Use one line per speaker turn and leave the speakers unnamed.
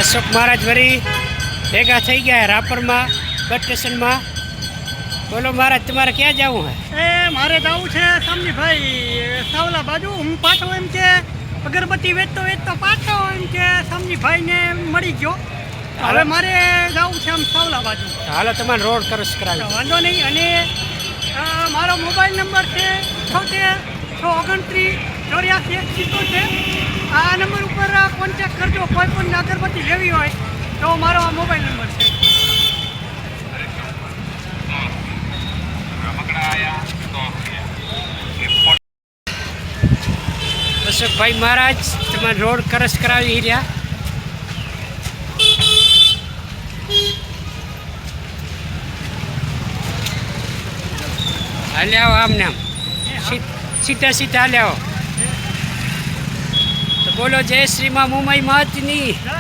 અશોક મહારાજ વળી ભેગા થઈ ગયા રાપરમાં બસ સ્ટેશનમાં. બોલો મહારાજ, તમારે ક્યાં જવું હે?
મારે જવું છે સમજીભાઈ સાવલા બાજુ. હું પાછો એમ કે અગરબત્તી વેચતો પાછો એમ કે સમજીભાઈને મળી ગયો. હવે મારે જવું છે આમ સાવલા બાજુ.
હાલો તમારે રોડ ક્રોસ કરાવી.
વાંધો નહીં. અને મારો મોબાઈલ નંબર છે 76-629-84-77. આ નંબર ઉપર કોન્ટેક કરજો. કોઈ પણ અગરબત્તી લેવી હોય તો મારો આ મોબાઈલ નંબર છે.
અશોકભાઈ મહારાજ તમારે રોડ ક્રોસ કરાવી રહ્યા. હાલે આવો આમને આમ સીધા સીધા હાલે આવો. તો બોલો જય શ્રી માં મુંબઈ મહતની.
જય